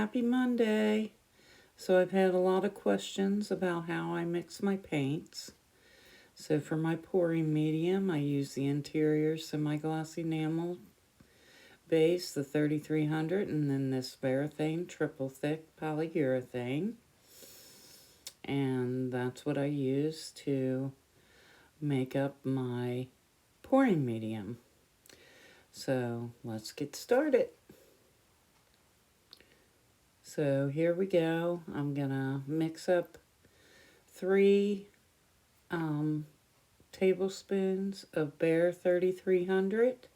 Happy Monday. So I've had a lot of questions about how I mix my paints. So for my pouring medium, I use the interior semi-gloss enamel base, the 3300, and then this Varathane triple thick polyurethane. And that's what I use to make up my pouring medium. So let's get started. So here we go. I'm gonna mix up 3 tablespoons of Bear 3300,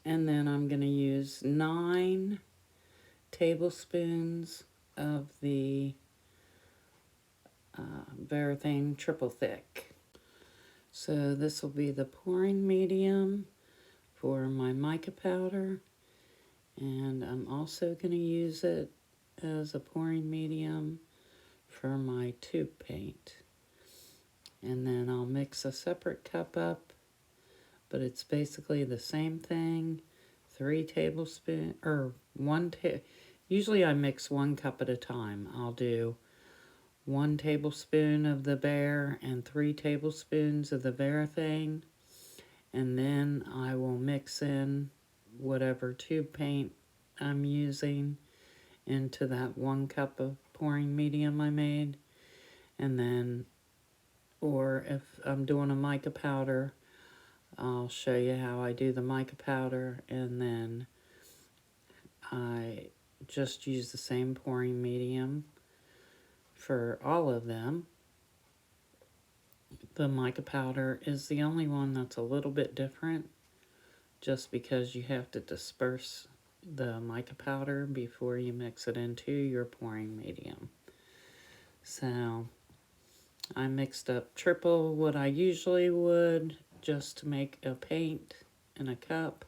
and then I'm gonna use 9 tablespoons of the Varathane triple thick. So this will be the pouring medium for my mica powder, and I'm also going to use it as a pouring medium for my tube paint. And then I'll mix a separate cup up, but it's basically the same thing. 3 tablespoons, or usually I mix 1 cup at a time. I'll do 1 tablespoon of the Bear and 3 tablespoons of the Varathane, and then I will mix in whatever tube paint I'm using into that 1 cup of pouring medium I made. And then, or if I'm doing a mica powder, I'll show you how I do the mica powder, and then I just use the same pouring medium for all of them. The mica powder is the only one that's a little bit different, just because you have to disperse the mica powder before you mix it into your pouring medium. So I mixed up triple what I usually would just to make a paint in a cup.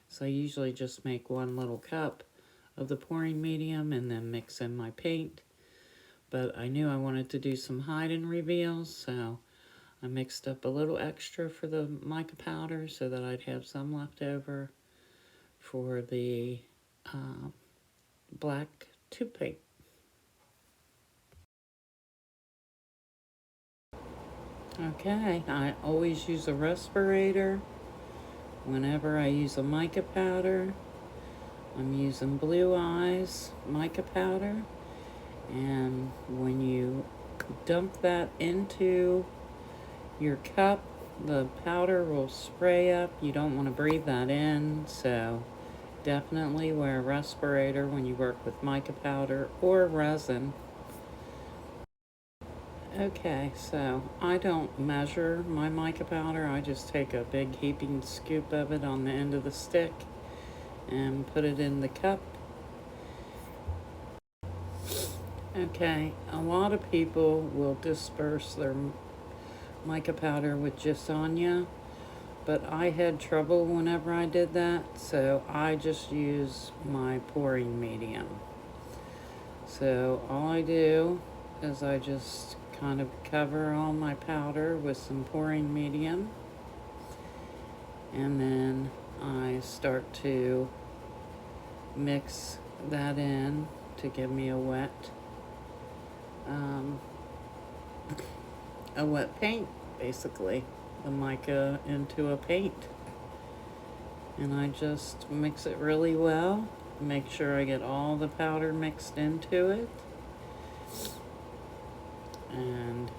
So I usually just make 1 little cup of the pouring medium and then mix in my paint. But I knew I wanted to do some hide and reveals, so I mixed up a little extra for the mica powder so that I'd have some left over for the black tube paint. Okay, I always use a respirator whenever I use a mica powder. I'm using Blue Eyes mica powder, and when you dump that into your cup, the powder will spray up. You don't want to breathe that in, so definitely wear a respirator when you work with mica powder or resin. Okay, so I don't measure my mica powder. I just take a big heaping scoop of it on the end of the stick and put it in the cup. Okay, a lot of people will disperse their mica powder with Gisanya, but I had trouble whenever I did that, so I just use my pouring medium. So all I do is I just kind of cover all my powder with some pouring medium, and then I start to mix that in to give me a wet paint, basically, the mica into a paint. And I just mix it really well, make sure I get all the powder mixed into it, and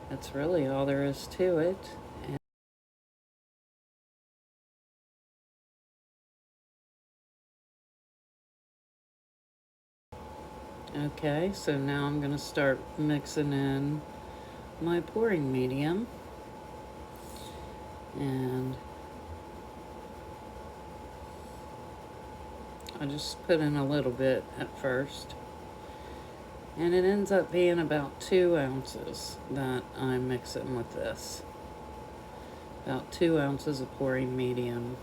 that's really all there is to it. Okay, so now I'm going to start mixing in my pouring medium, and I just put in a little bit at first, and it ends up being about 2 ounces that I'm mixing with this. About 2 ounces of pouring medium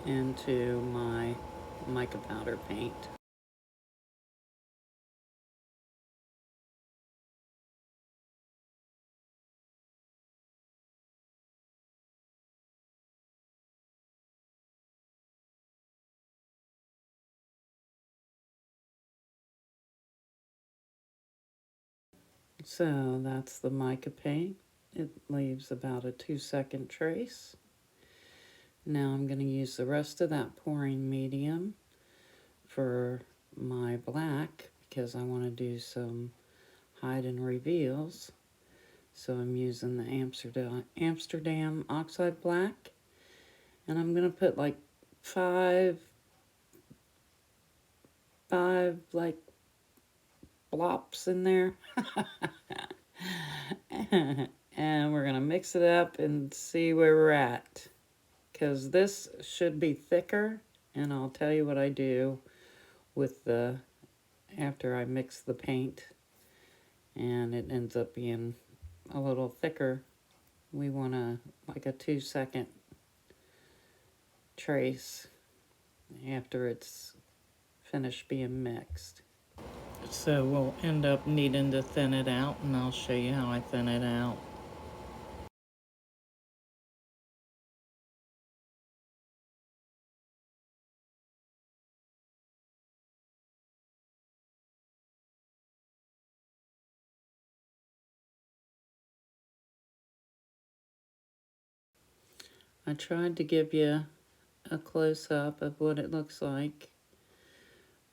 into my mica powder paint. So that's the mica paint. It leaves about a 2-second trace. Now I'm going to use the rest of that pouring medium for my black because I want to do some hide and reveals. So I'm using the Amsterdam Oxide Black, and I'm going to put like five like blops in there. And we're going to mix it up and see where we're at, because this should be thicker, and I'll tell you what I do with the after I mix the paint and it ends up being a little thicker. We want like a 2-second trace after it's finished being mixed. So we'll end up needing to thin it out, and I'll show you how I thin it out. I tried to give you a close-up of what it looks like,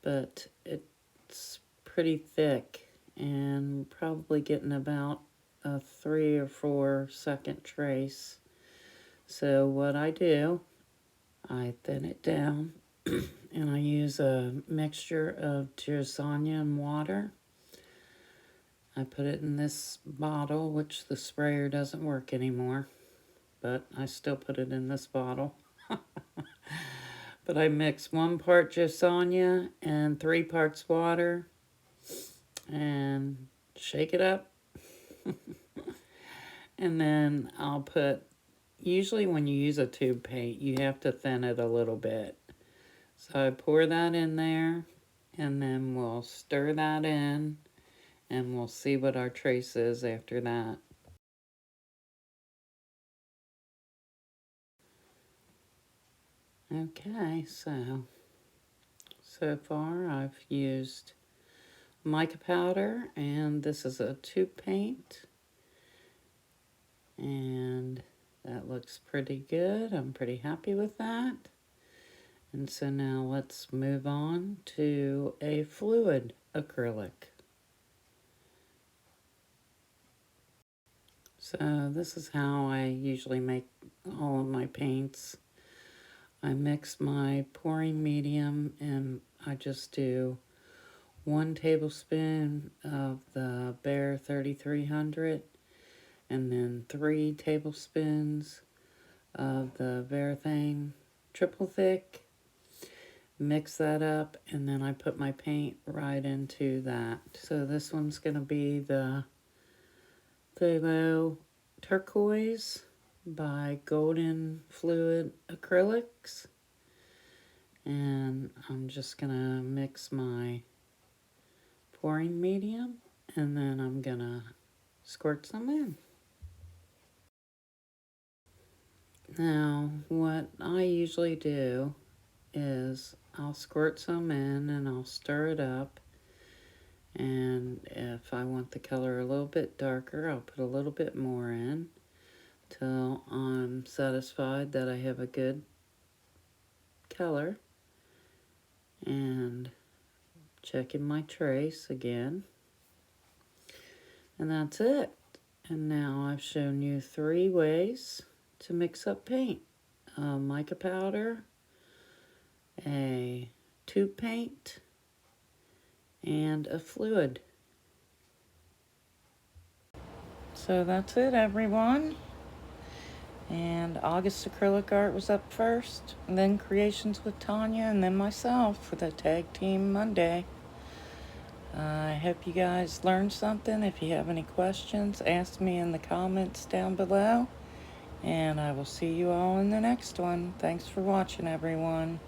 but it's pretty thick and probably getting about a 3 or 4 second trace. So what I do, I thin it down and I use a mixture of lasagna and water. I put it in this bottle, which the sprayer doesn't work anymore, but I still put it in this bottle. But I mix 1 part lasagna and 3 parts water and shake it up. And then I'll put, usually when you use a tube paint, you have to thin it a little bit. So I pour that in there, and then we'll stir that in, and we'll see what our trace is after that. Okay, so far I've used mica powder, and this is a tube paint, and that looks pretty good. I'm pretty happy with that. And so now let's move on to a fluid acrylic. So this is how I usually make all of my paints. I mix my pouring medium, and I just do 1 tablespoon of the Behr 3300, and then 3 tablespoons of the Behr triple thick. Mix that up, and then I put my paint right into that. So this one's going to be the Phthalo Turquoise by Golden Fluid Acrylics. And I'm just going to mix my pouring medium, and then I'm going to squirt some in. Now, what I usually do is I'll squirt some in and I'll stir it up, and if I want the color a little bit darker, I'll put a little bit more in till I'm satisfied that I have a good color, and checking my trace again, and that's it. And now I've shown you 3 ways to mix up paint: mica powder, a tube paint, and a fluid. So that's it, everyone. And August acrylic art was up first, and then Creations with Tanya, and then myself for the Tag Team Monday. I hope you guys learned something. If you have any questions, ask me in the comments down below, and I will see you all in the next one. Thanks for watching, everyone.